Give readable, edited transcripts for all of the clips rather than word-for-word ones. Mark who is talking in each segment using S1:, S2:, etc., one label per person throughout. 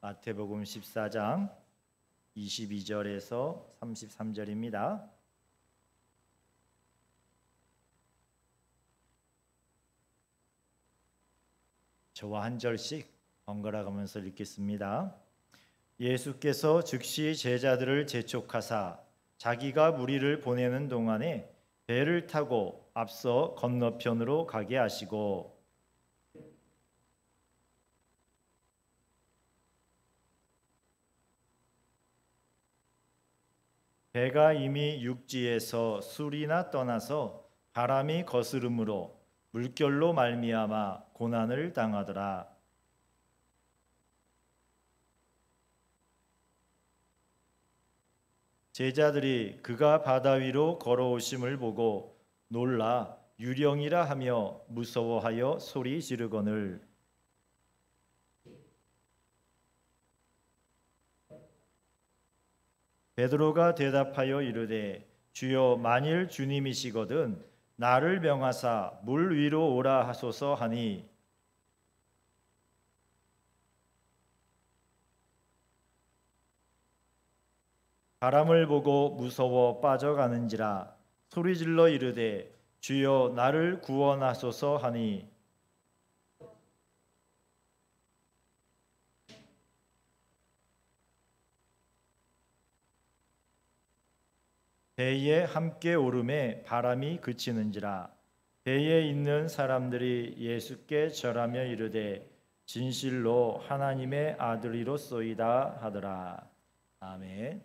S1: 마태복음 14장 22절에서 33절입니다. 저와 한 절씩 번갈아 가면서 읽겠습니다. 예수께서 즉시 제자들을 재촉하사 자기가 무리를 보내는 동안에 배를 타고 앞서 건너편으로 가게 하시고 배가 이미 육지에서 술이나 떠나서 바람이 거스름으로 물결로 말미암아 고난을 당하더라. 제자들이 그가 바다 위로 걸어오심을 보고 놀라 유령이라 하며 무서워하여 소리 지르거늘 베드로가 대답하여 이르되 주여 만일 주님이시거든 나를 명하사 물 위로 오라 하소서 하니 바람을 보고 무서워 빠져가는지라 소리질러 이르되 주여 나를 구원하소서 하니 배에 함께 오름에 바람이 그치는지라 배에 있는 사람들이 예수께 절하며 이르되 진실로 하나님의 아들이로소이다 하더라. 아멘.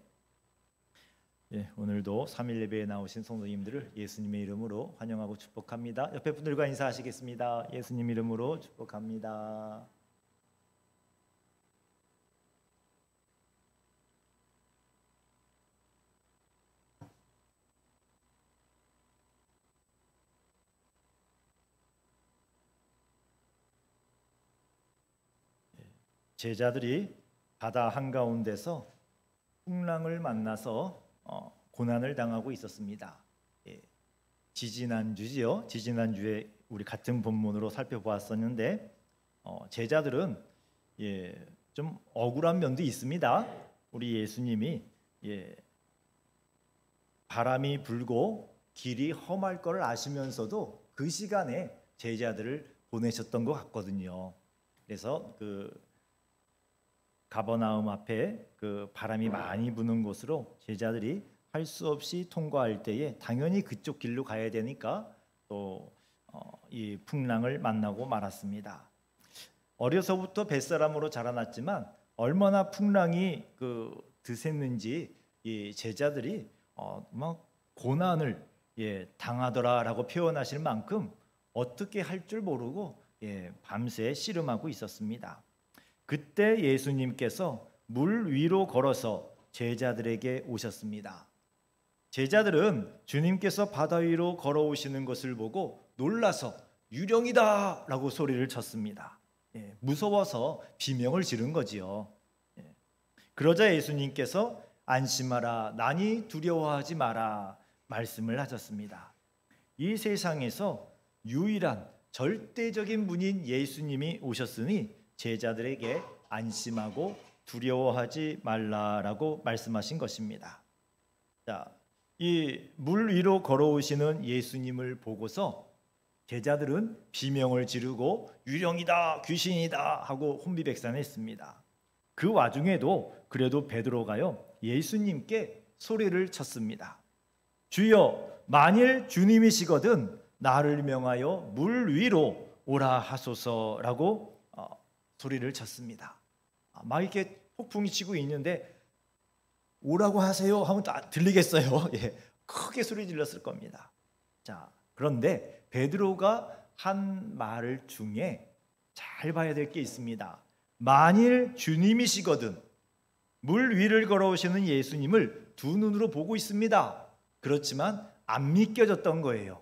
S1: 오늘도 3일 예배에 나오신 성도님들을 예수님의 이름으로 환영하고 축복합니다. 옆에 분들과 인사하시겠습니다. 예수님 이름으로 축복합니다. 제자들이 바다 한가운데서 풍랑을 만나서 고난을 당하고 있었습니다. 지지난주지요. 지지난주에 우리 같은 본문으로 살펴보았었는데 제자들은 좀 억울한 면도 있습니다. 우리 예수님이 바람이 불고 길이 험할 걸 아시면서도 그 시간에 제자들을 보내셨던 것 같거든요. 그래서 가버나움 앞에 그 바람이 많이 부는 곳으로 제자들이 할 수 없이 통과할 때에 당연히 그쪽 길로 가야 되니까 또 이 풍랑을 만나고 말았습니다. 어려서부터 뱃사람으로 자라났지만 얼마나 풍랑이 드셌는지 이 제자들이 막 고난을 당하더라라고 표현하실 만큼 어떻게 할 줄 모르고 밤새 씨름하고 있었습니다. 그때 예수님께서 물 위로 걸어서 제자들에게 오셨습니다. 제자들은 주님께서 바다 위로 걸어오시는 것을 보고 놀라서 유령이다 라고 소리를 쳤습니다. 무서워서 비명을 지른 거지요. 그러자 예수님께서 안심하라 나니 두려워하지 마라 말씀을 하셨습니다. 이 세상에서 유일한 절대적인 분인 예수님이 오셨으니 제자들에게 안심하고 두려워하지 말라라고 말씀하신 것입니다. 자, 이 물 위로 걸어오시는 예수님을 보고서 제자들은 비명을 지르고 유령이다, 귀신이다 하고 혼비백산했습니다. 그 와중에도 그래도 베드로가요 예수님께 소리를 쳤습니다. 주여, 만일 주님이시거든 나를 명하여 물 위로 오라 하소서라고 소리를 쳤습니다. 막 이렇게 폭풍이 치고 있는데 오라고 하세요 하면 들리겠어요? 크게 소리 질렀을 겁니다. 자, 그런데 베드로가 한 말 중에 잘 봐야 될 게 있습니다. 만일 주님이시거든 물 위를 걸어오시는 예수님을 두 눈으로 보고 있습니다. 그렇지만 안 믿겨졌던 거예요.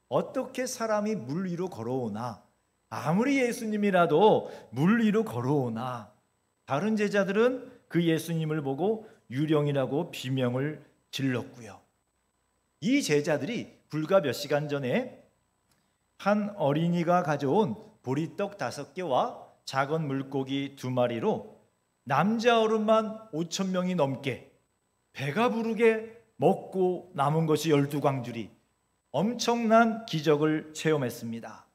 S1: 어떻게 사람이 물 위로 걸어오나? 아무리 예수님이라도 물 위로 걸어오나? 다른 제자들은 그 예수님을 보고 유령이라고 비명을 질렀고요. 이 제자들이 불과 몇 시간 전에 한 어린이가 가져온 보리떡 5개와 작은 물고기 2마리로 남자 어른만 5천 명이 넘게 배가 부르게 먹고 남은 것이 12광줄이 엄청난 기적을 체험했습니다.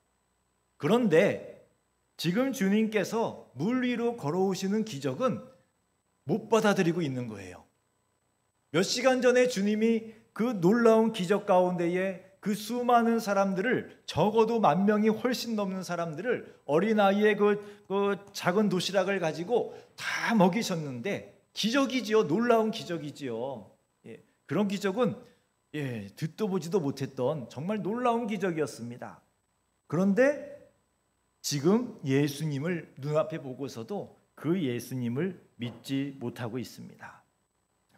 S1: 그런데 지금 주님께서 물 위로 걸어오시는 기적은 못 받아들이고 있는 거예요. 몇 시간 전에 주님이 그 놀라운 기적 가운데에 그 수많은 사람들을, 적어도 10,000명이 훨씬 넘는 사람들을 어린아이의 그 작은 도시락을 가지고 다 먹이셨는데, 기적이지요. 놀라운 기적이지요. 예, 그런 기적은 듣도 보지도 못했던 정말 놀라운 기적이었습니다. 그런데 지금 예수님을 눈앞에 보고서도 그 예수님을 믿지 못하고 있습니다.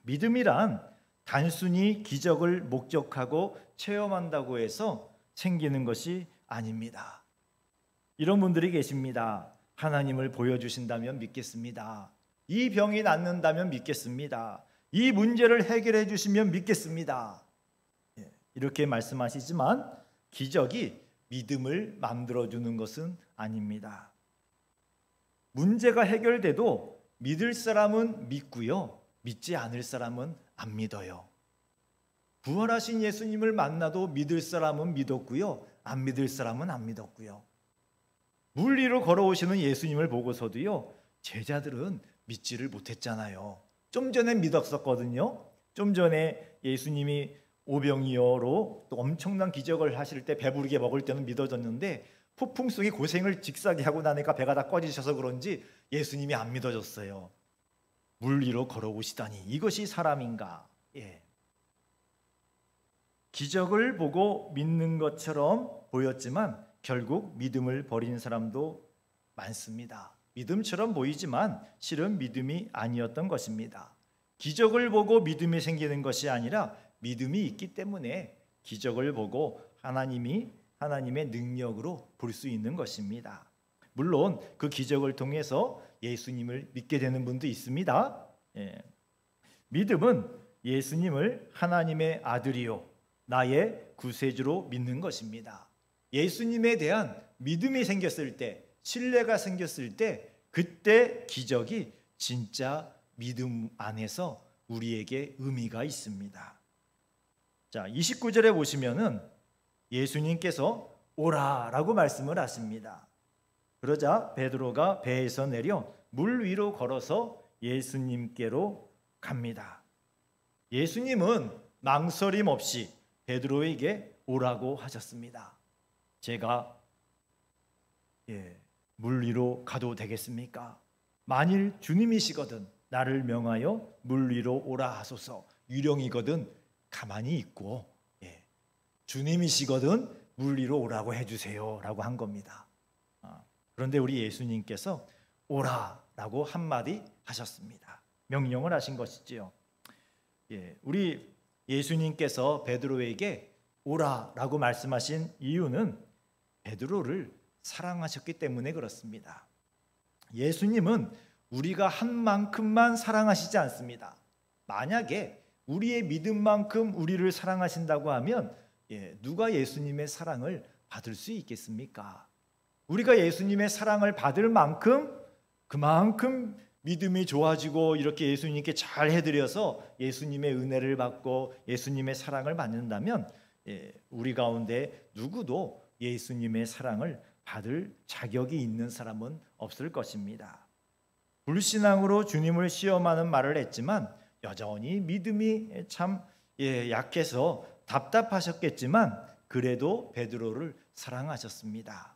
S1: 믿음이란 단순히 기적을 목적하고 체험한다고 해서 생기는 것이 아닙니다. 이런 분들이 계십니다. 하나님을 보여주신다면 믿겠습니다. 이 병이 낫는다면 믿겠습니다. 이 문제를 해결해 주시면 믿겠습니다. 이렇게 말씀하시지만 기적이 믿음을 만들어주는 것은 아닙니다. 문제가 해결돼도 믿을 사람은 믿고요, 믿지 않을 사람은 안 믿어요. 부활하신 예수님을 만나도 믿을 사람은 믿었고요, 안 믿을 사람은 안 믿었고요. 물 위로 걸어오시는 예수님을 보고서도요, 제자들은 믿지를 못했잖아요. 좀 전에 믿었었거든요. 좀 전에 예수님이 오병이어로 또 엄청난 기적을 하실 때 배부르게 먹을 때는 믿어졌는데, 폭풍 속에 고생을 직사게 하고 나니까 배가 다 꺼지셔서 그런지 예수님이 안 믿어졌어요. 물 위로 걸어오시다니 이것이 사람인가? 기적을 보고 믿는 것처럼 보였지만 결국 믿음을 버린 사람도 많습니다. 믿음처럼 보이지만 실은 믿음이 아니었던 것입니다. 기적을 보고 믿음이 생기는 것이 아니라 믿음이 있기 때문에 기적을 보고 하나님의 능력으로 볼 수 있는 것입니다. 물론 그 기적을 통해서 예수님을 믿게 되는 분도 있습니다. 믿음은 예수님을 하나님의 아들이요 나의 구세주로 믿는 것입니다. 예수님에 대한 믿음이 생겼을 때, 신뢰가 생겼을 때, 그때 기적이 진짜 믿음 안에서 우리에게 의미가 있습니다. 자, 29절에 보시면은 예수님께서 오라라고 말씀을 하십니다. 그러자 베드로가 배에서 내려 물 위로 걸어서 예수님께로 갑니다. 예수님은 망설임 없이 베드로에게 오라고 하셨습니다. 제가 물 위로 가도 되겠습니까? 만일 주님이시거든 나를 명하여 물 위로 오라 하소서. 유령이거든 가만히 있고, 주님이시거든 물 위로 오라고 해주세요 라고 한 겁니다. 그런데 우리 예수님께서 오라라고 한마디 하셨습니다. 명령을 하신 것이지요. 우리 예수님께서 베드로에게 오라라고 말씀하신 이유는 베드로를 사랑하셨기 때문에 그렇습니다. 예수님은 우리가 한 만큼만 사랑하시지 않습니다. 만약에 우리의 믿음만큼 우리를 사랑하신다고 하면 누가 예수님의 사랑을 받을 수 있겠습니까? 우리가 예수님의 사랑을 받을 만큼 그만큼 믿음이 좋아지고 이렇게 예수님께 잘 해드려서 예수님의 은혜를 받고 예수님의 사랑을 받는다면 우리 가운데 누구도 예수님의 사랑을 받을 자격이 있는 사람은 없을 것입니다. 불신앙으로 주님을 시험하는 말을 했지만 여전히 믿음이 참 약해서 답답하셨겠지만 그래도 베드로를 사랑하셨습니다.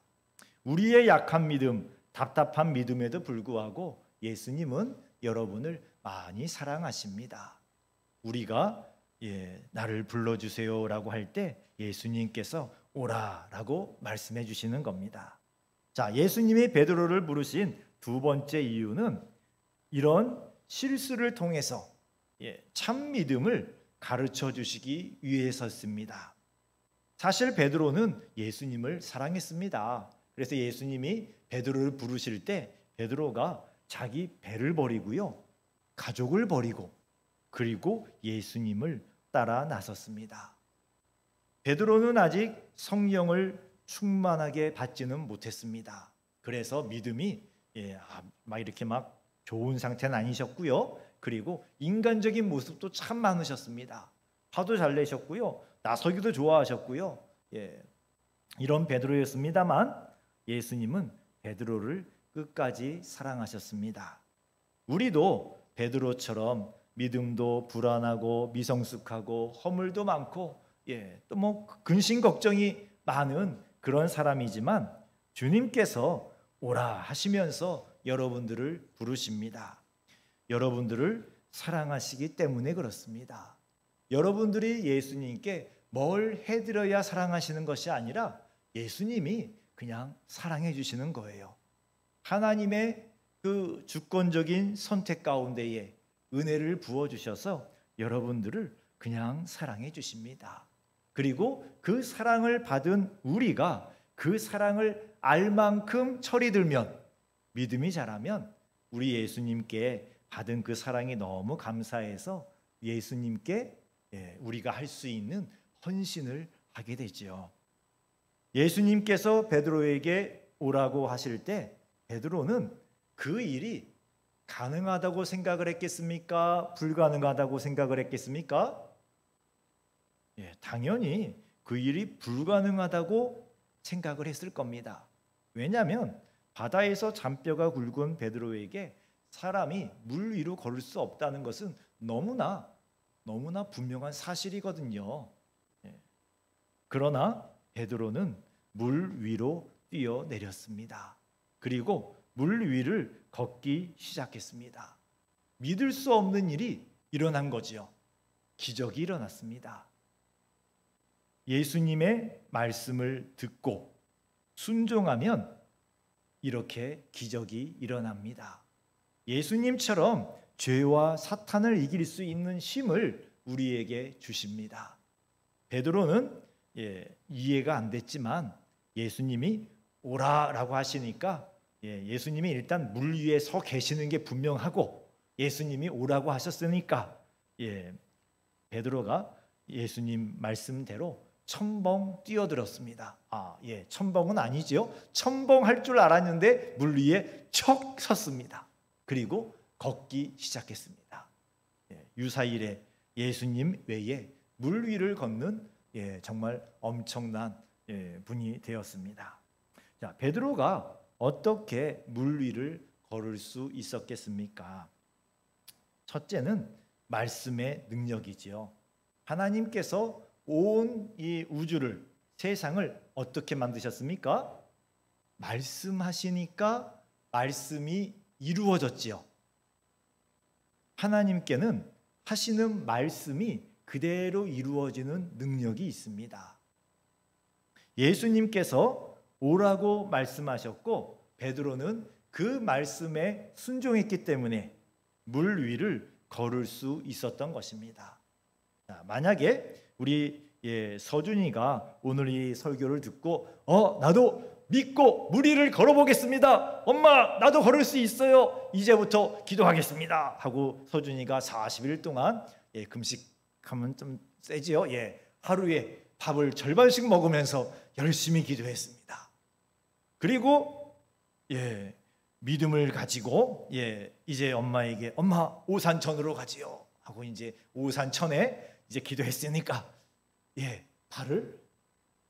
S1: 우리의 약한 믿음, 답답한 믿음에도 불구하고 예수님은 여러분을 많이 사랑하십니다. 우리가 나를 불러주세요라고 할 때 예수님께서 오라라고 말씀해 주시는 겁니다. 자, 예수님이 베드로를 부르신 두 번째 이유는 이런 실수를 통해서 참 믿음을 가르쳐 주시기 위해서였습니다. 사실 베드로는 예수님을 사랑했습니다. 그래서 예수님이 베드로를 부르실 때 베드로가 자기 배를 버리고요, 가족을 버리고 그리고 예수님을 따라 나섰습니다. 베드로는 아직 성령을 충만하게 받지는 못했습니다. 그래서 믿음이 막 이렇게 막 좋은 상태는 아니셨고요. 그리고 인간적인 모습도 참 많으셨습니다. 화도 잘 내셨고요. 나서기도 좋아하셨고요. 이런 베드로였습니다만 예수님은 베드로를 끝까지 사랑하셨습니다. 우리도 베드로처럼 믿음도 불안하고 미성숙하고 허물도 많고 또 뭐 근심 걱정이 많은 그런 사람이지만 주님께서 오라 하시면서 여러분들을 부르십니다. 여러분들을 사랑하시기 때문에 그렇습니다. 여러분들이 예수님께 뭘 해드려야 사랑하시는 것이 아니라 예수님이 그냥 사랑해 주시는 거예요. 하나님의 그 주권적인 선택 가운데에 은혜를 부어주셔서 여러분들을 그냥 사랑해 주십니다. 그리고 그 사랑을 받은 우리가 그 사랑을 알 만큼 철이 들면, 믿음이 자라면 우리 예수님께 받은 그 사랑이 너무 감사해서 예수님께 우리가 할 수 있는 헌신을 하게 되죠. 예수님께서 베드로에게 오라고 하실 때 베드로는 그 일이 가능하다고 생각을 했겠습니까? 불가능하다고 생각을 했겠습니까? 당연히 그 일이 불가능하다고 생각을 했을 겁니다. 왜냐하면 바다에서 잔뼈가 굵은 베드로에게 사람이 물 위로 걸을 수 없다는 것은 너무나 분명한 사실이거든요. 그러나 베드로는 물 위로 뛰어내렸습니다. 그리고 물 위를 걷기 시작했습니다. 믿을 수 없는 일이 일어난 거지요. 기적이 일어났습니다. 예수님의 말씀을 듣고 순종하면 이렇게 기적이 일어납니다. 예수님처럼 죄와 사탄을 이길 수 있는 힘을 우리에게 주십니다. 베드로는 이해가 안 됐지만 예수님이 오라라고 하시니까 예수님이 일단 물 위에 서 계시는 게 분명하고 예수님이 오라고 하셨으니까 베드로가 예수님 말씀대로 첨벙 뛰어들었습니다. 첨벙은 아니지요. 첨벙할 줄 알았는데 물 위에 척 섰습니다. 그리고 걷기 시작했습니다. 유사일에 예수님 외에 물 위를 걷는 정말 엄청난 분이 되었습니다. 자, 베드로가 어떻게 물 위를 걸을 수 있었겠습니까? 첫째는 말씀의 능력이지요. 하나님께서 온 이 우주를, 세상을 어떻게 만드셨습니까? 말씀하시니까 말씀이 이루어졌지요. 하나님께는 하시는 말씀이 그대로 이루어지는 능력이 있습니다. 예수님께서 오라고 말씀하셨고 베드로는 그 말씀에 순종했기 때문에 물 위를 걸을 수 있었던 것입니다. 자, 만약에 우리 서준이가 오늘 이 설교를 듣고 나도 믿고 물 위를 걸어보겠습니다. 엄마 나도 걸을 수 있어요. 이제부터 기도하겠습니다. 하고 서준이가 40일 동안 금식하면 좀 세지요. 하루에 밥을 절반씩 먹으면서 열심히 기도했습니다. 그리고 믿음을 가지고 이제 엄마에게 엄마 오산천으로 가지요 하고 이제 오산천에 이제 기도했으니까 발을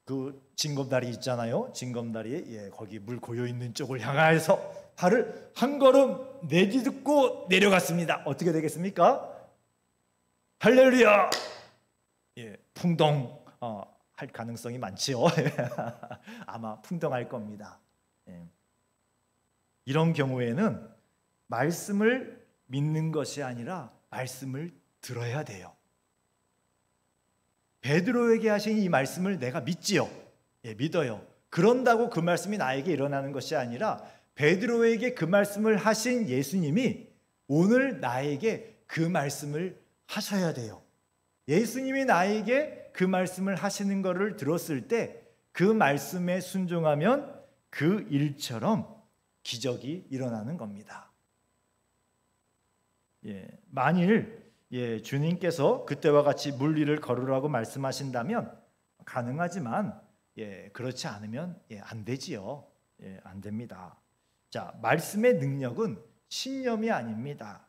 S1: 그 징검다리 있잖아요. 징검다리에 거기 물 고여 있는 쪽을 향해서 발을 한 걸음 내딛고 내려갔습니다. 어떻게 되겠습니까? 할렐루야! 풍덩 할 가능성이 많지요. 아마 풍덩할 겁니다. 이런 경우에는 말씀을 믿는 것이 아니라 말씀을 들어야 돼요. 베드로에게 하신 이 말씀을 내가 믿지요. 믿어요. 그런다고 그 말씀이 나에게 일어나는 것이 아니라 베드로에게 그 말씀을 하신 예수님이 오늘 나에게 그 말씀을 하셔야 돼요. 예수님이 나에게 그 말씀을 하시는 것을 들었을 때 그 말씀에 순종하면 그 일처럼 기적이 일어나는 겁니다. 만일 주님께서 그때와 같이 물 위를 걸으라고 말씀하신다면 가능하지만 그렇지 않으면 안 되지요. 안 됩니다. 자, 말씀의 능력은 신념이 아닙니다.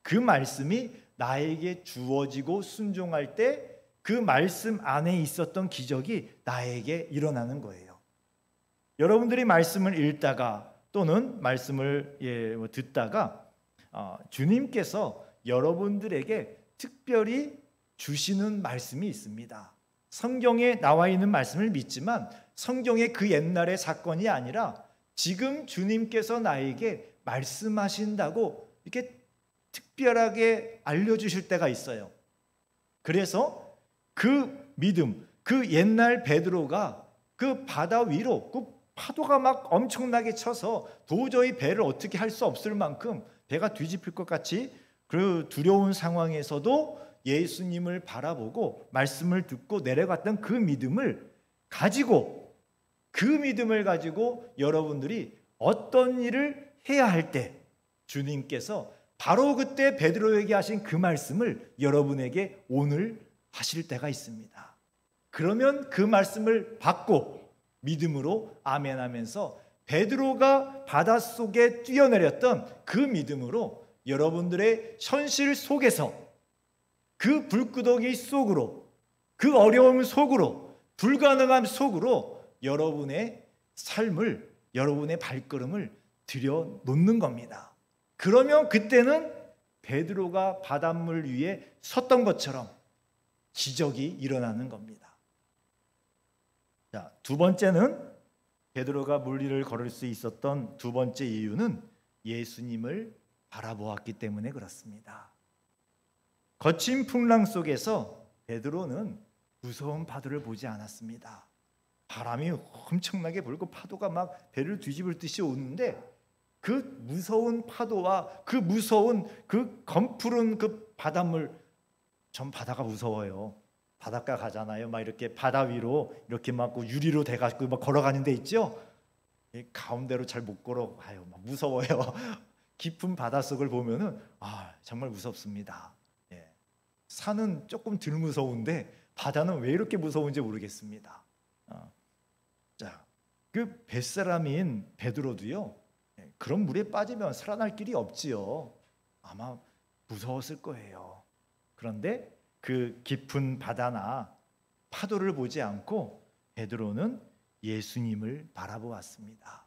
S1: 그 말씀이 나에게 주어지고 순종할 때 그 말씀 안에 있었던 기적이 나에게 일어나는 거예요. 여러분들이 말씀을 읽다가 또는 말씀을 듣다가 주님께서 여러분들에게 특별히 주시는 말씀이 있습니다. 성경에 나와 있는 말씀을 믿지만 성경의 그 옛날의 사건이 아니라 지금 주님께서 나에게 말씀하신다고 이렇게 특별하게 알려주실 때가 있어요. 그래서 그 믿음, 그 옛날 베드로가 그 바다 위로 그 파도가 막 엄청나게 쳐서 도저히 배를 어떻게 할 수 없을 만큼 배가 뒤집힐 것 같이 그 두려운 상황에서도 예수님을 바라보고 말씀을 듣고 내려갔던 그 믿음을 가지고 여러분들이 어떤 일을 해야 할 때 주님께서 바로 그때 베드로에게 하신 그 말씀을 여러분에게 오늘 하실 때가 있습니다. 그러면 그 말씀을 받고 믿음으로 아멘 하면서 베드로가 바닷속에 뛰어내렸던 그 믿음으로 여러분들의 현실 속에서 그 불구덩이 속으로 그 어려움 속으로 불가능함 속으로 여러분의 삶을 여러분의 발걸음을 들여놓는 겁니다. 그러면 그때는 베드로가 바닷물 위에 섰던 것처럼 기적이 일어나는 겁니다. 자, 두 번째는 베드로가 물 위를 걸을 수 있었던 두 번째 이유는 예수님을 바라보았기 때문에 그렇습니다. 거친 풍랑 속에서 베드로는 무서운 파도를 보지 않았습니다. 바람이 엄청나게 불고 파도가 막 배를 뒤집을 듯이 오는데 그 무서운 파도와 그 무서운 그 검푸른 그 바닷물, 전 바다가 무서워요. 바닷가 가잖아요. 막 이렇게 바다 위로 이렇게 막 유리로 돼가지고 막 걸어가는 데 있죠. 가운데로 잘 못 걸어가요. 막 무서워요. 깊은 바닷속을 보면은 정말 무섭습니다. 산은 조금 덜 무서운데 바다는 왜 이렇게 무서운지 모르겠습니다. 자, 그 뱃사람인 베드로도요. 그런 물에 빠지면 살아날 길이 없지요. 아마 무서웠을 거예요. 그런데 그 깊은 바다나 파도를 보지 않고 베드로는 예수님을 바라보았습니다.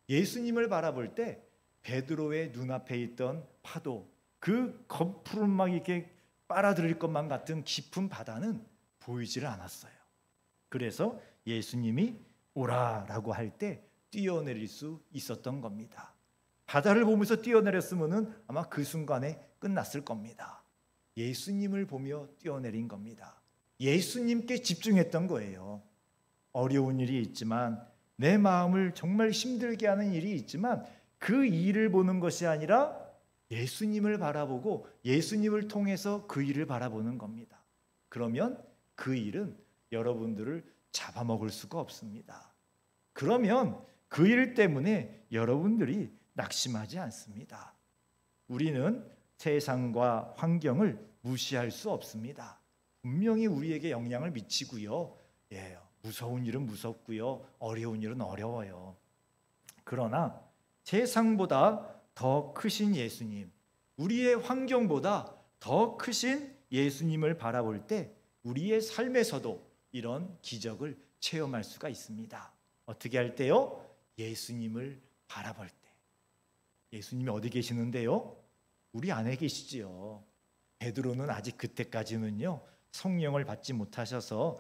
S1: 예수님을 바라볼 때 베드로의 눈앞에 있던 파도, 그 검푸른 막 이렇게 빨아들일 것만 같은 깊은 바다는 보이지를 않았어요. 그래서 예수님이 오라라고 할 때 뛰어내릴 수 있었던 겁니다. 바다를 보면서 뛰어내렸으면 아마 그 순간에 끝났을 겁니다. 예수님을 보며 뛰어내린 겁니다. 예수님께 집중했던 거예요. 어려운 일이 있지만 내 마음을 정말 힘들게 하는 일이 있지만 그 일을 보는 것이 아니라 예수님을 바라보고 예수님을 통해서 그 일을 바라보는 겁니다. 그러면 그 일은 여러분들을 잡아먹을 수가 없습니다. 그러면 그 일 때문에 여러분들이 낙심하지 않습니다. 우리는 세상과 환경을 무시할 수 없습니다. 분명히 우리에게 영향을 미치고요. 무서운 일은 무섭고요. 어려운 일은 어려워요. 그러나 세상보다 더 크신 예수님, 우리의 환경보다 더 크신 예수님을 바라볼 때 우리의 삶에서도 이런 기적을 체험할 수가 있습니다. 어떻게 할 때요? 예수님을 바라볼 때. 예수님이 어디 계시는데요? 우리 안에 계시지요. 베드로는 아직 그때까지는요 성령을 받지 못하셔서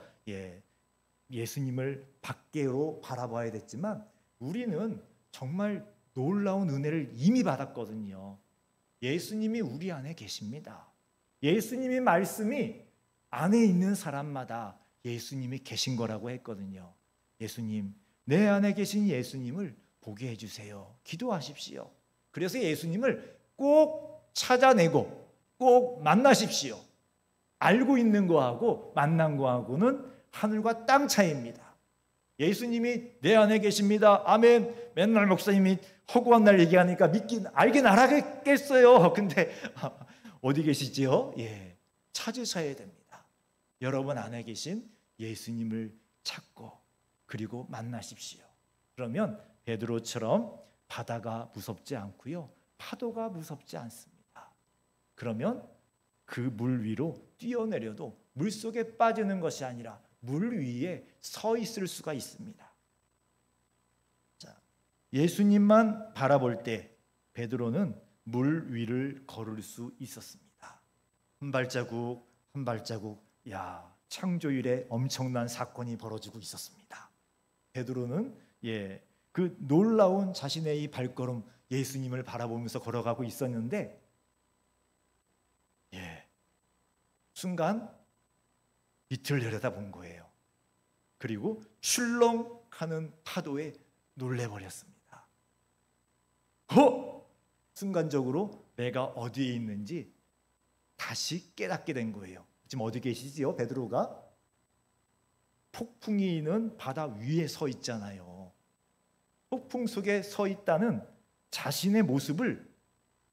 S1: 예수님을 밖으로 바라봐야 됐지만 우리는 정말 놀라운 은혜를 이미 받았거든요. 예수님이 우리 안에 계십니다. 예수님의 말씀이 안에 있는 사람마다 예수님이 계신 거라고 했거든요. 예수님, 내 안에 계신 예수님을 보게 해주세요. 기도하십시오. 그래서 예수님을 꼭 찾아내고 꼭 만나십시오. 알고 있는 거하고 만난 거하고는 하늘과 땅 차이입니다. 예수님이 내 안에 계십니다. 아멘. 맨날 목사님이 허구한 날 얘기하니까 알긴 알아겠어요. 근데 어디 계시지요? 찾으셔야 됩니다. 여러분 안에 계신 예수님을 찾고 그리고 만나십시오. 그러면 베드로처럼 바다가 무섭지 않고요. 파도가 무섭지 않습니다. 그러면 그 물 위로 뛰어내려도 물 속에 빠지는 것이 아니라 물 위에 서 있을 수가 있습니다. 자, 예수님만 바라볼 때 베드로는 물 위를 걸을 수 있었습니다. 한 발자국 한 발자국, 창조일에 엄청난 사건이 벌어지고 있었습니다. 베드로는 그 놀라운 자신의 이 발걸음, 예수님을 바라보면서 걸어가고 있었는데 순간 밑을 내려다본 거예요. 그리고 출렁하는 파도에 놀래버렸습니다. 순간적으로 내가 어디에 있는지 다시 깨닫게 된 거예요. 지금 어디 계시지요? 베드로가 폭풍이 있는 바다 위에 서 있잖아요. 폭풍 속에 서 있다는 자신의 모습을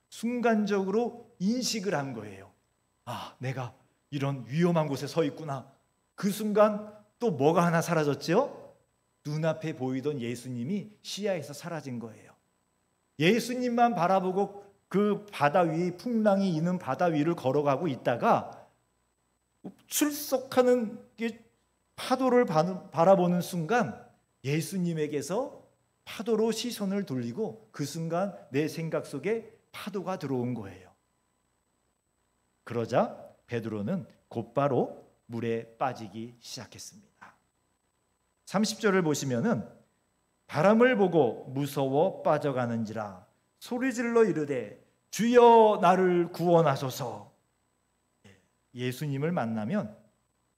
S1: 순간적으로 인식을 한 거예요. 내가 이런 위험한 곳에 서 있구나. 그 순간 또 뭐가 하나 사라졌죠? 눈앞에 보이던 예수님이 시야에서 사라진 거예요. 예수님만 바라보고 그 바다 위, 풍랑이 있는 바다 위를 걸어가고 있다가 출석하는 파도를 바라보는 순간 예수님에게서 파도로 시선을 돌리고 그 순간 내 생각 속에 파도가 들어온 거예요. 그러자 베드로는 곧바로 물에 빠지기 시작했습니다. 30절을 보시면은 바람을 보고 무서워 빠져가는지라 소리질러 이르되 주여 나를 구원하소서. 예수님을 만나면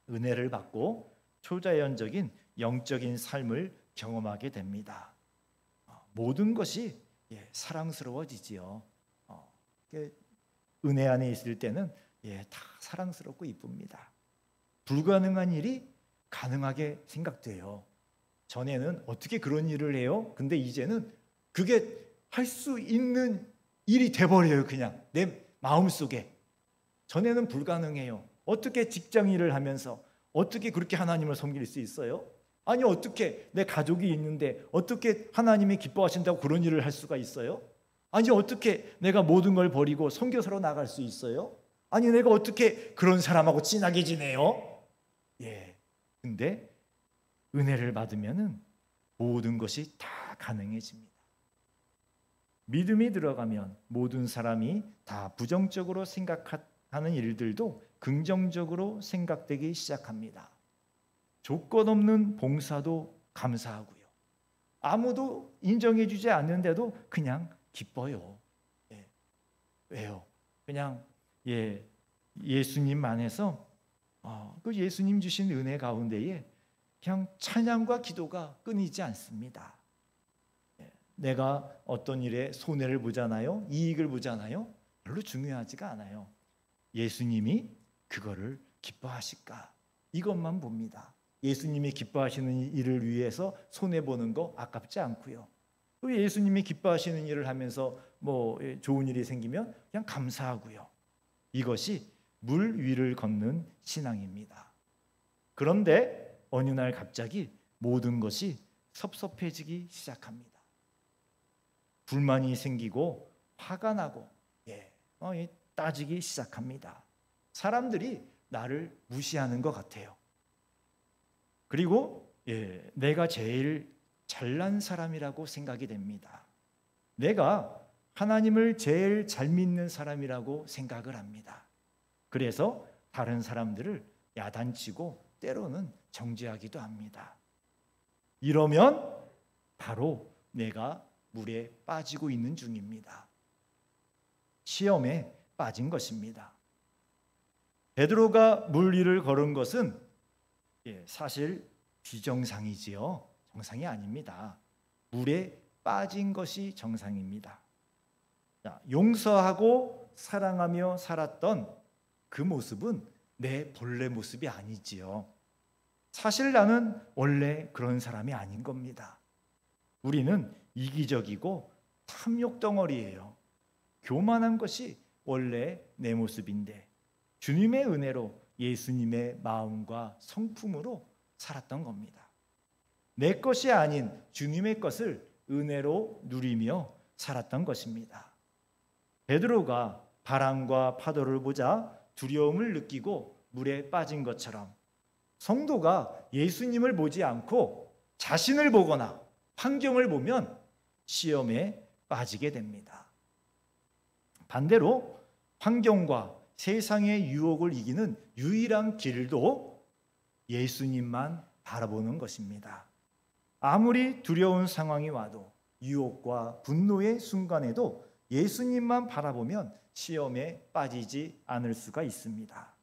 S1: 은혜를 받고 초자연적인 영적인 삶을 경험하게 됩니다. 모든 것이 사랑스러워지지요. 은혜 안에 있을 때는 다 사랑스럽고 이쁩니다. 불가능한 일이 가능하게 생각돼요. 전에는 어떻게 그런 일을 해요? 근데 이제는 그게 할 수 있는 일이 돼버려요. 그냥 내 마음속에. 전에는 불가능해요. 어떻게 직장 일을 하면서 어떻게 그렇게 하나님을 섬길 수 있어요? 아니 어떻게 내 가족이 있는데 어떻게 하나님이 기뻐하신다고 그런 일을 할 수가 있어요? 아니 어떻게 내가 모든 걸 버리고 선교사로 나갈 수 있어요? 아니 내가 어떻게 그런 사람하고 친하게 지내요? 근데 은혜를 받으면은 모든 것이 다 가능해집니다. 믿음이 들어가면 모든 사람이 다 부정적으로 생각하는 일들도 긍정적으로 생각되기 시작합니다. 조건 없는 봉사도 감사하고요. 아무도 인정해주지 않는데도 그냥 기뻐요. 왜요? 그냥 예수님 안에서 그 예수님 주신 은혜 가운데에 그냥 찬양과 기도가 끊이지 않습니다. 내가 어떤 일에 손해를 보잖아요. 이익을 보잖아요. 별로 중요하지가 않아요. 예수님이 그거를 기뻐하실까? 이것만 봅니다. 예수님이 기뻐하시는 일을 위해서 손해보는 거 아깝지 않고요. 또 예수님이 기뻐하시는 일을 하면서 좋은 일이 생기면 그냥 감사하고요. 이것이 물 위를 걷는 신앙입니다. 그런데 어느 날 갑자기 모든 것이 섭섭해지기 시작합니다. 불만이 생기고 화가 나고 따지기 시작합니다. 사람들이 나를 무시하는 것 같아요. 그리고 내가 제일 잘난 사람이라고 생각이 됩니다. 내가 하나님을 제일 잘 믿는 사람이라고 생각을 합니다. 그래서 다른 사람들을 야단치고 때로는 정죄하기도 합니다. 이러면 바로 내가 물에 빠지고 있는 중입니다. 시험에 빠진 것입니다. 베드로가 물 위를 걸은 것은 사실 비정상이지요. 정상이 아닙니다. 물에 빠진 것이 정상입니다. 용서하고 사랑하며 살았던 그 모습은 내 본래 모습이 아니지요. 사실 나는 원래 그런 사람이 아닌 겁니다. 우리는 이기적이고 탐욕 덩어리예요. 교만한 것이 원래 내 모습인데 주님의 은혜로 예수님의 마음과 성품으로 살았던 겁니다. 내 것이 아닌 주님의 것을 은혜로 누리며 살았던 것입니다. 베드로가 바람과 파도를 보자 두려움을 느끼고 물에 빠진 것처럼 성도가 예수님을 보지 않고 자신을 보거나 환경을 보면 시험에 빠지게 됩니다. 반대로 환경과 세상의 유혹을 이기는 유일한 길도 예수님만 바라보는 것입니다. 아무리 두려운 상황이 와도 유혹과 분노의 순간에도 예수님만 바라보면 시험에 빠지지 않을 수가 있습니다.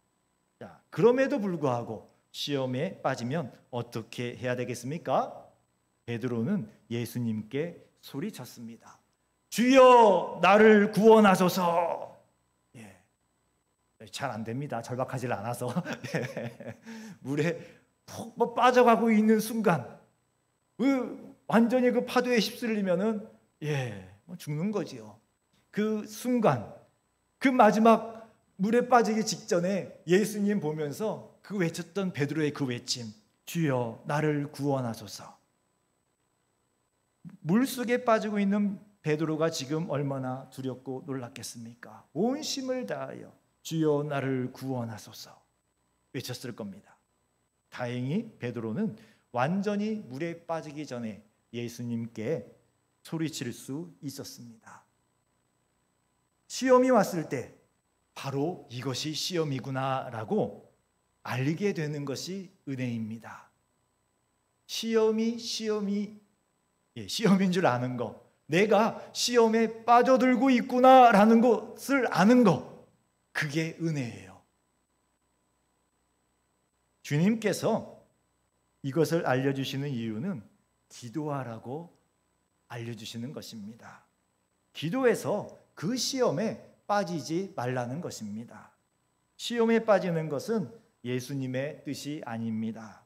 S1: 자, 그럼에도 불구하고 시험에 빠지면 어떻게 해야 되겠습니까? 베드로는 예수님께 소리쳤습니다. 주여 나를 구원하소서. 잘 안 됩니다. 절박하지 않아서. 물에 푹 빠져가고 있는 순간 완전히 그 파도에 휩쓸리면은 죽는 거지요. 그 순간, 그 마지막 물에 빠지기 직전에 예수님 보면서 그 외쳤던 베드로의 그 외침, 주여 나를 구원하소서. 물속에 빠지고 있는 베드로가 지금 얼마나 두렵고 놀랐겠습니까? 온 힘을 다하여 주여 나를 구원하소서 외쳤을 겁니다. 다행히 베드로는 완전히 물에 빠지기 전에 예수님께 소리칠 수 있었습니다. 시험이 왔을 때 바로 이것이 시험이구나라고 알게 되는 것이 은혜입니다. 시험인 줄 아는 것, 내가 시험에 빠져들고 있구나라는 것을 아는 것, 그게 은혜예요. 주님께서 이것을 알려주시는 이유는 기도하라고 알려주시는 것입니다. 기도해서 그 시험에 빠지지 말라는 것입니다. 시험에 빠지는 것은 예수님의 뜻이 아닙니다.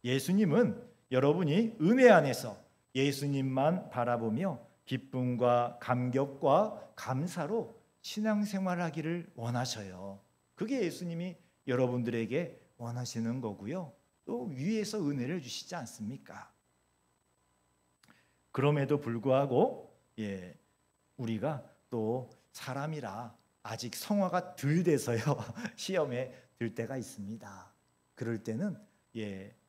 S1: 예수님은 여러분이 은혜 안에서 예수님만 바라보며 기쁨과 감격과 감사로 신앙생활하기를 원하셔요. 그게 예수님이 여러분들에게 원하시는 거고요. 또 위에서 은혜를 주시지 않습니까? 그럼에도 불구하고 우리가 또 사람이라 아직 성화가 덜 돼서요 시험에 들 때가 있습니다. 그럴 때는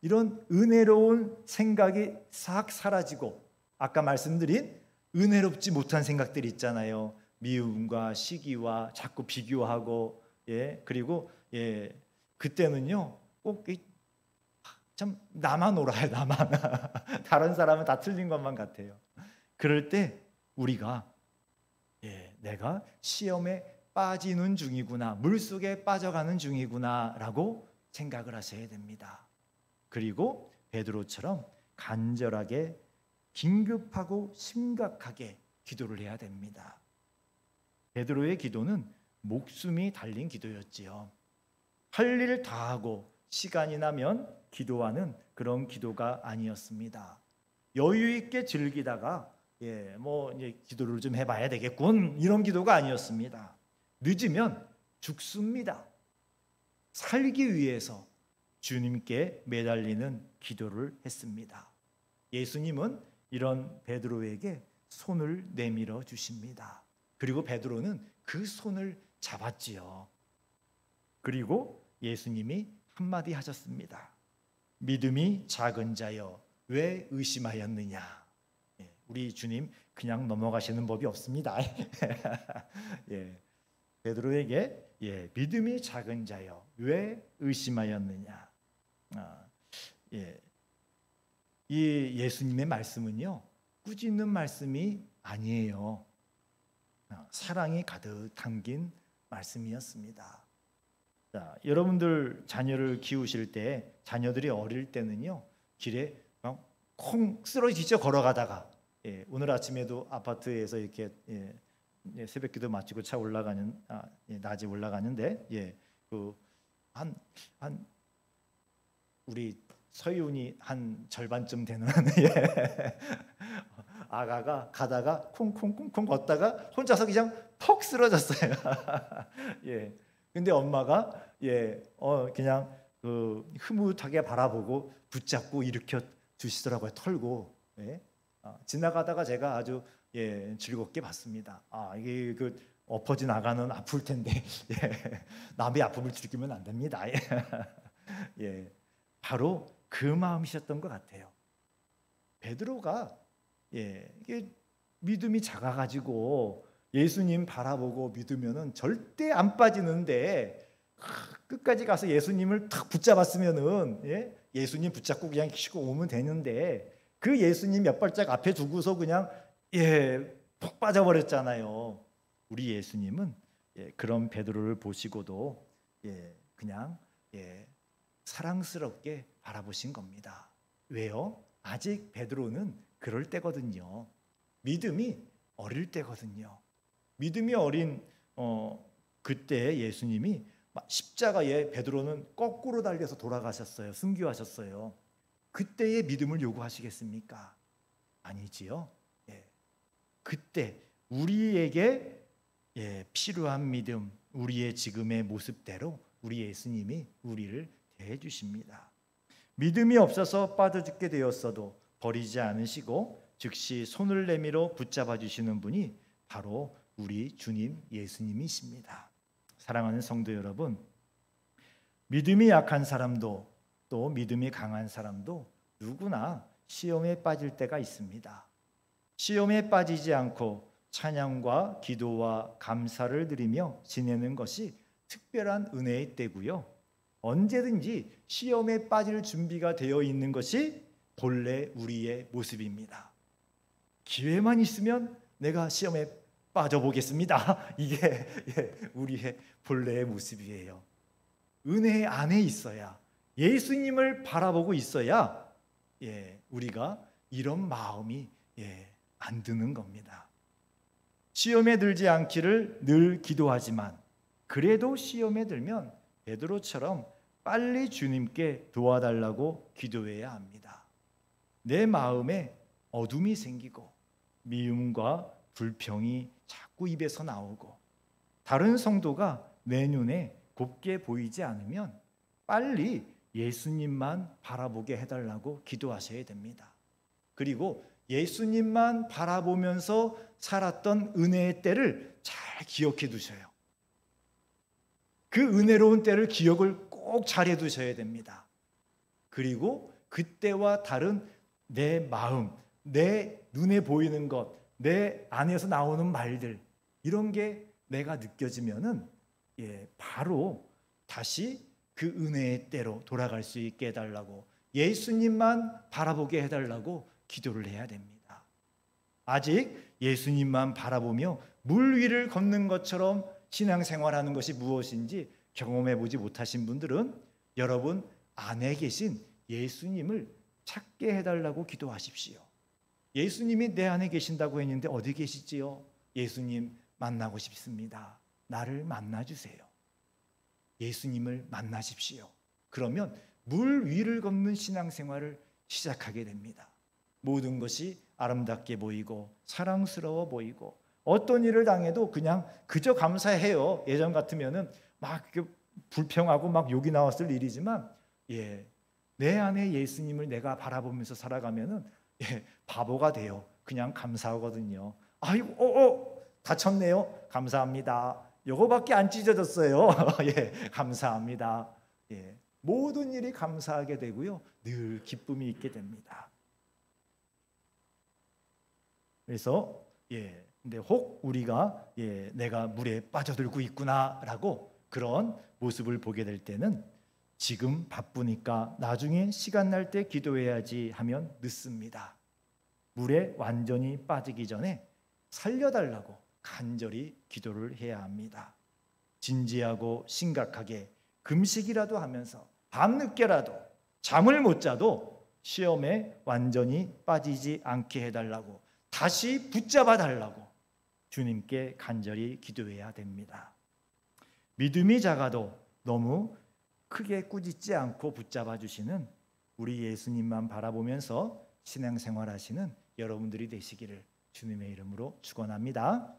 S1: 이런 은혜로운 생각이 싹 사라지고 아까 말씀드린 은혜롭지 못한 생각들이 있잖아요. 미움과 시기와 자꾸 비교하고 그리고 그때는요 꼭 참 나만 옳아요. 나만 다른 사람은 다 틀린 것만 같아요. 그럴 때 우리가 내가 시험에 빠지는 중이구나, 물속에 빠져가는 중이구나 라고 생각을 하셔야 됩니다. 그리고 베드로처럼 간절하게 긴급하고 심각하게 기도를 해야 됩니다. 베드로의 기도는 목숨이 달린 기도였지요. 할 일 다 하고 시간이 나면 기도하는 그런 기도가 아니었습니다. 여유 있게 즐기다가 이제 기도를 좀 해봐야 되겠군 이런 기도가 아니었습니다. 늦으면 죽습니다. 살기 위해서 주님께 매달리는 기도를 했습니다. 예수님은 이런 베드로에게 손을 내밀어 주십니다. 그리고 베드로는 그 손을 잡았지요. 그리고 예수님이 한마디 하셨습니다. 믿음이 작은 자여 왜 의심하였느냐. 우리 주님 그냥 넘어가시는 법이 없습니다. 베드로에게 믿음이 작은 자여 왜 의심하였느냐. 이 예수님의 말씀은요 꾸짖는 말씀이 아니에요. 사랑이 가득 담긴 말씀이었습니다. 자, 여러분들 자녀를 키우실 때 자녀들이 어릴 때는요 길에 콩 쓰러지죠. 걸어가다가 오늘 아침에도 아파트에서 이렇게 새벽기도 마치고 차 올라가는 낮에 올라가는데 한 우리 서윤이 한 절반쯤 되는 아가가 가다가 콩콩콩콩 걷다가 혼자서 그냥 퍽 쓰러졌어요. 근데 엄마가 그냥 흐뭇하게 바라보고 붙잡고 일으켜 주시더라고요. 털고 지나가다가 제가 아주 즐겁게 봤습니다. 이게 엎어지 나가는 아플 텐데 예, 남의 아픔을 즐기면 안 됩니다. 예. 예, 바로 그 마음이셨던 것 같아요. 베드로가 이게 믿음이 작아가지고 예수님 바라보고 믿으면은 절대 안 빠지는데 끝까지 가서 예수님을 탁 붙잡았으면은 예수님 붙잡고 그냥 치고 오면 되는데 그 예수님 몇 발짝 앞에 두고서 그냥 푹 빠져버렸잖아요. 우리 예수님은 그런 베드로를 보시고도 그냥 사랑스럽게 바라보신 겁니다. 왜요? 아직 베드로는 그럴 때거든요. 믿음이 어릴 때거든요. 믿음이 어린 그때 예수님이 십자가에 베드로는 거꾸로 달려서 돌아가셨어요. 순교하셨어요. 그때의 믿음을 요구하시겠습니까? 아니지요. 그때 우리에게 필요한 믿음, 우리의 지금의 모습대로 우리 예수님이 우리를 대해 주십니다. 믿음이 없어서 빠져 죽게 되었어도 버리지 않으시고 즉시 손을 내밀어 붙잡아 주시는 분이 바로 우리 주님 예수님이십니다. 사랑하는 성도 여러분, 믿음이 약한 사람도 또 믿음이 강한 사람도 누구나 시험에 빠질 때가 있습니다. 시험에 빠지지 않고 찬양과 기도와 감사를 드리며 지내는 것이 특별한 은혜의 때고요. 언제든지 시험에 빠질 준비가 되어 있는 것이 본래 우리의 모습입니다. 기회만 있으면 내가 시험에 빠져보겠습니다. 이게 우리의 본래의 모습이에요. 은혜 안에 있어야, 예수님을 바라보고 있어야 우리가 이런 마음이 안 드는 겁니다. 시험에 들지 않기를 늘 기도하지만 그래도 시험에 들면 베드로처럼 빨리 주님께 도와달라고 기도해야 합니다. 내 마음에 어둠이 생기고 미움과 불평이 자꾸 입에서 나오고 다른 성도가 내 눈에 곱게 보이지 않으면 빨리 예수님만 바라보게 해달라고 기도하셔야 됩니다. 그리고 예수님만 바라보면서 살았던 은혜의 때를 잘 기억해 두셔요. 그 은혜로운 때를 기억을 꼭 잘해 두셔야 됩니다. 그리고 그때와 다른 내 마음, 내 눈에 보이는 것, 내 안에서 나오는 말들, 이런 게 내가 느껴지면은 바로 다시 그 은혜의 때로 돌아갈 수 있게 해달라고, 예수님만 바라보게 해달라고 기도를 해야 됩니다. 아직 예수님만 바라보며 물 위를 걷는 것처럼 신앙생활하는 것이 무엇인지 경험해 보지 못하신 분들은 여러분 안에 계신 예수님을 찾게 해달라고 기도하십시오. 예수님이 내 안에 계신다고 했는데 어디 계시지요? 예수님 만나고 싶습니다. 나를 만나주세요. 예수님을 만나십시오. 그러면 물 위를 걷는 신앙생활을 시작하게 됩니다. 모든 것이 아름답게 보이고 사랑스러워 보이고 어떤 일을 당해도 그냥 그저 감사해요. 예전 같으면은 막 불평하고 막 욕이 나왔을 일이지만 내 안에 예수님을 내가 바라보면서 살아가면은 바보가 돼요. 그냥 감사하거든요. 아이고 다쳤네요. 감사합니다. 요거밖에 안 찢어졌어요. 감사합니다. 모든 일이 감사하게 되고요. 늘 기쁨이 있게 됩니다. 그래서 근데 혹 우리가 내가 물에 빠져들고 있구나라고 그런 모습을 보게 될 때는 지금 바쁘니까 나중에 시간 날 때 기도해야지 하면 늦습니다. 물에 완전히 빠지기 전에 살려달라고 간절히 기도를 해야 합니다. 진지하고 심각하게 금식이라도 하면서 밤늦게라도 잠을 못 자도 시험에 완전히 빠지지 않게 해달라고, 다시 붙잡아 달라고 주님께 간절히 기도해야 됩니다. 믿음이 작아도 너무 크게 꾸짖지 않고 붙잡아 주시는 우리 예수님만 바라보면서 신앙생활 하시는 여러분들이 되시기를 주님의 이름으로 축원합니다.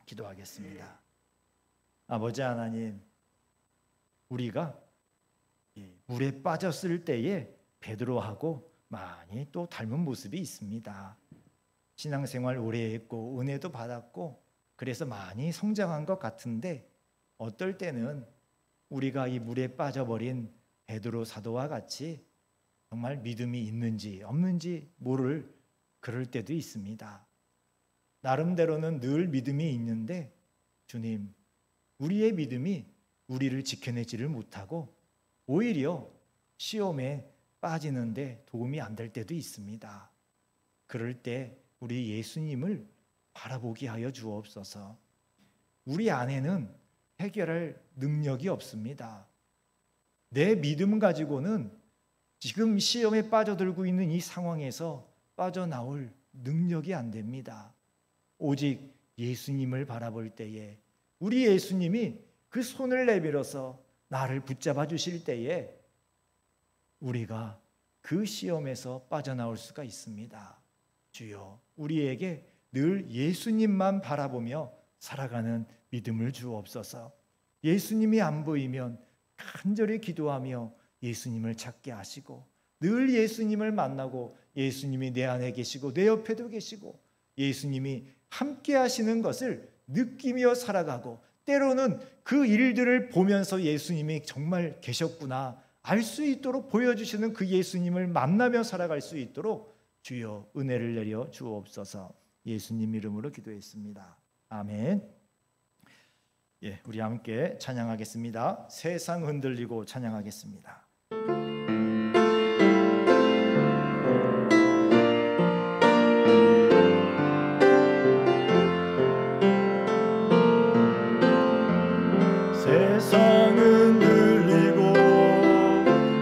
S1: 기도하겠습니다. 아버지 하나님, 우리가 물에 빠졌을 때에 베드로하고 많이 또 닮은 모습이 있습니다. 신앙생활 오래 했고 은혜도 받았고 그래서 많이 성장한 것 같은데 어떨 때는 우리가 이 물에 빠져버린 베드로 사도와 같이 정말 믿음이 있는지 없는지 모를 그럴 때도 있습니다. 나름대로는 늘 믿음이 있는데 주님, 우리의 믿음이 우리를 지켜내지를 못하고 오히려 시험에 빠지는데 도움이 안 될 때도 있습니다. 그럴 때 우리 예수님을 바라보게 하여 주옵소서. 우리 안에는 해결할 능력이 없습니다. 내 믿음 가지고는 지금 시험에 빠져들고 있는 이 상황에서 빠져나올 능력이 안 됩니다. 오직 예수님을 바라볼 때에 우리 예수님이 그 손을 내밀어서 나를 붙잡아 주실 때에 우리가 그 시험에서 빠져나올 수가 있습니다. 주여, 우리에게 늘 예수님만 바라보며 살아가는 믿음을 주옵소서. 예수님이 안 보이면 간절히 기도하며 예수님을 찾게 하시고 늘 예수님을 만나고 예수님이 내 안에 계시고 내 옆에도 계시고 예수님이 함께 하시는 것을 느끼며 살아가고 때로는 그 일들을 보면서 예수님이 정말 계셨구나 알 수 있도록 보여주시는 그 예수님을 만나며 살아갈 수 있도록 주여 은혜를 내려 주옵소서. 예수님 이름으로 기도했습니다. 아멘. 예, 우리 함께 찬양하겠습니다. 세상 흔들리고 찬양하겠습니다. 세상은 흔들리고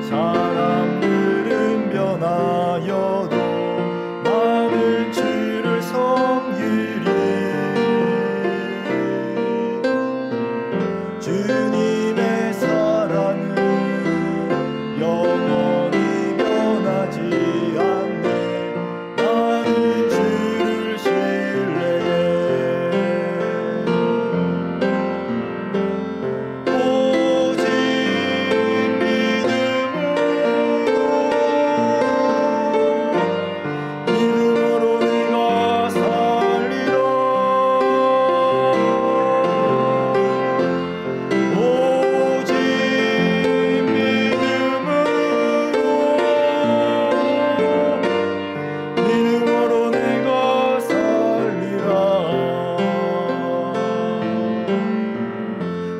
S1: 사람들은 변하여도 나는 주를 섬기리. 주님의 사랑은 영원히 변하지 않네. 나는 주를 신뢰해. 오직 믿음으로 내가 살리라. 오직 믿음으로 내가 살리라.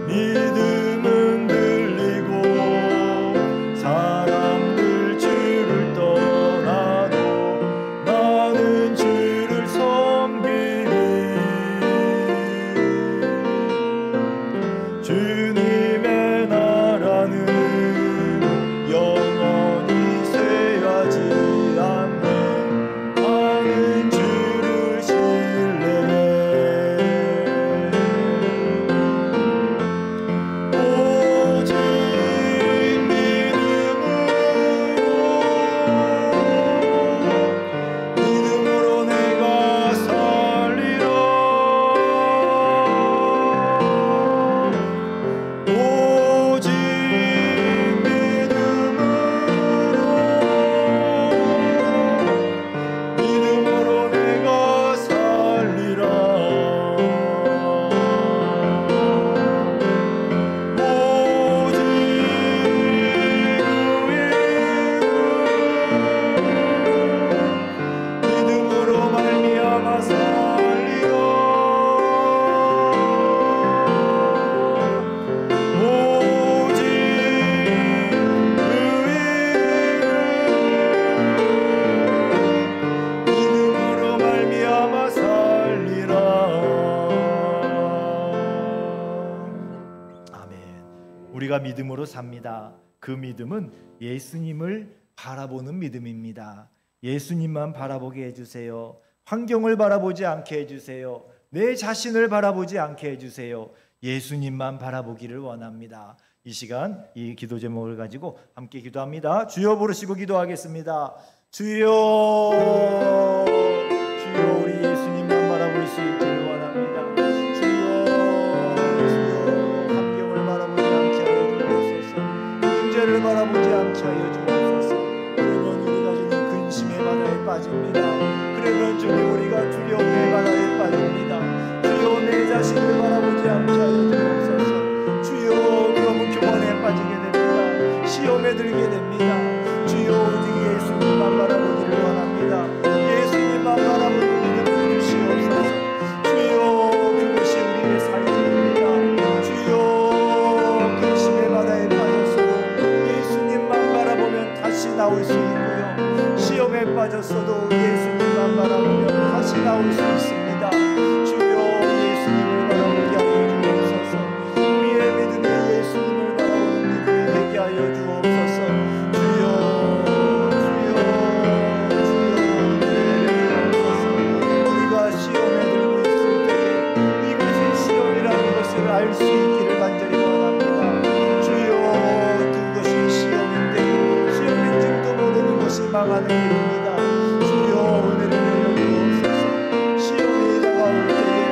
S1: 믿음은 들리고 사람들 주를 떠나도 나는 주를 섬기리. 주님의 나라는 영원히 쇠하지 않네. 나는 주를 신뢰해. 오직 믿음으로 내가 살리라. 오직 믿음으로 내가 살리라. 오직 믿음으로 말미암아 살리라. 오직 믿음으로 말미암아 살리라. 아멘. 우리가 믿음으로 삽니다. 그 믿음은 예수님을 바라보는 믿음입니다. 예수님만 바라보게 해주세요. 환경을 바라보지 않게 해주세요. 내 자신을 바라보지 않게 해주세요. 예수님만 바라보기를 원합니다. 이 시간 이 기도 제목을 가지고 함께 기도합니다. 주여 부르시고 기도하겠습니다. 주여, 주여, 우리 예수님만 바라볼 수 있기를 원합니다. 주여, 주여, 환경을 바라보지 않게 하여 주옵소서. 문제를 바라보지 않게 하여 주옵소서. 그러면 우리가 주는 근심의 바다에 빠집니다. 그러면 주님 우리가 두려움의 바다에 빠집니다. 주여, 내 빠졌어도 예수님만 바라보면 다시 나올 수 있습니다. 주여 예수님을 바라보게 하여 주옵소서. 우리의 믿음이 예수님을 바라보는 믿음이 되게 하여 주옵소서. 주여 우리가 시험에 들고 있을 때에 이것이 시험이라는 것을 알 수 있기를 간절히 원합니다. 주여 그것이 시험인데 시험인 줄도 모르는 것이 망하는 일입니다. 주여 은혜를 내려 주옵소서. 시험이 다가올 때에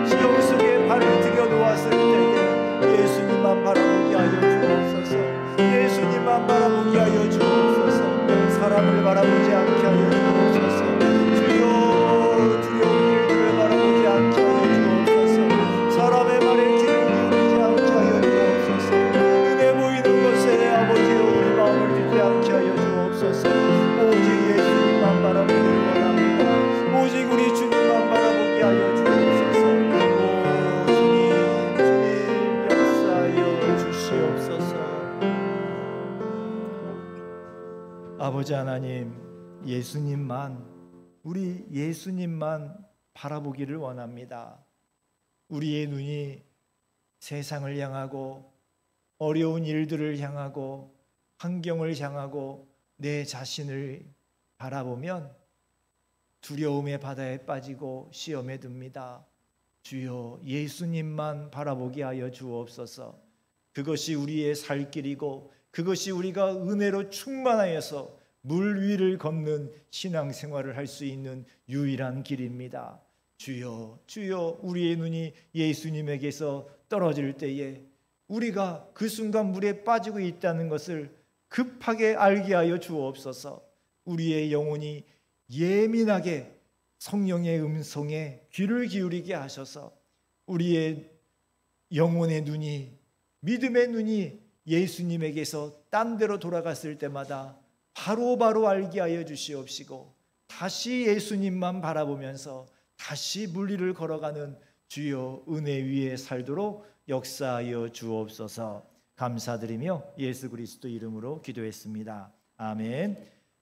S1: 시험 속에 발을 들여놓았을 때에 예수님만 바라보게 하여 주옵소서. 예수님만 바라보게 하여 주옵소서. 사람을 바라보지 않게 하여 주옵소서. 주여 두려운 일들을 바라보지 않게 하여 주옵소서. 사람의 말에 귀를 기울이지 않게 하여 주옵소서. 눈에 보이는 것에 아버지여 우리 마음을 두지 않게 하여 주옵소서. 오직 예수님만 바라보기를 원합니다. 오직 우리 주님만 바라보게 하여 주옵소서. 오 주님 역사하여 주시옵소서. 아버지 하나님, 우리 예수님만 바라보기를 원합니다. 우리의 눈이 세상을 향하고 어려운 일들을 향하고 환경을 향하고 내 자신을 바라보면 두려움의 바다에 빠지고 시험에 듭니다. 주여 예수님만 바라보게 하여 주옵소서. 그것이 우리의 살 길이고 그것이 우리가 은혜로 충만하여서 물 위를 걷는 신앙생활을 할 수 있는 유일한 길입니다. 주여 우리의 눈이 예수님에게서 떨어질 때에 우리가 그 순간 물에 빠지고 있다는 것을 급하게 알게 하여 주옵소서. 우리의 영혼이 예민하게 성령의 음성에 귀를 기울이게 하셔서 우리의 영혼의 눈이, 믿음의 눈이 예수님에게서 딴 데로 돌아갔을 때마다 바로바로 알게 하여 주시옵시고 다시 예수님만 바라보면서 다시 물리를 걸어가는 주여 은혜 위에 살도록 역사하여 주옵소서. 감사드리며 예수 그리스도 이름으로 기도했습니다. 아멘.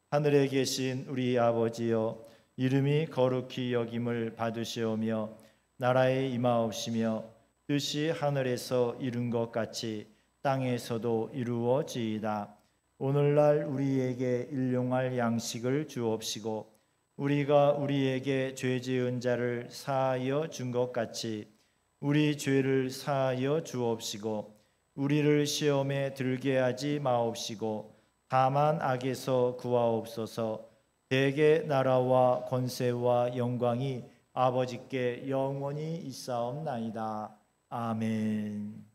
S1: 하늘에 계신 우리 아버지여, 이름이 거룩히 여김을 받으시오며 나라에 임하옵시며 뜻이 하늘에서 이룬 것 같이 땅에서도 이루어지이다. 오늘날 우리에게 일용할 양식을 주옵시고 우리가 우리에게 죄 지은 자를 사하여 준 것 같이 우리 죄를 사하여 주옵시고 우리를 시험에 들게 하지 마옵시고 다만 악에서 구하옵소서. 대개 나라와 권세와 영광이 아버지께 영원히 있사옵나이다. 아멘.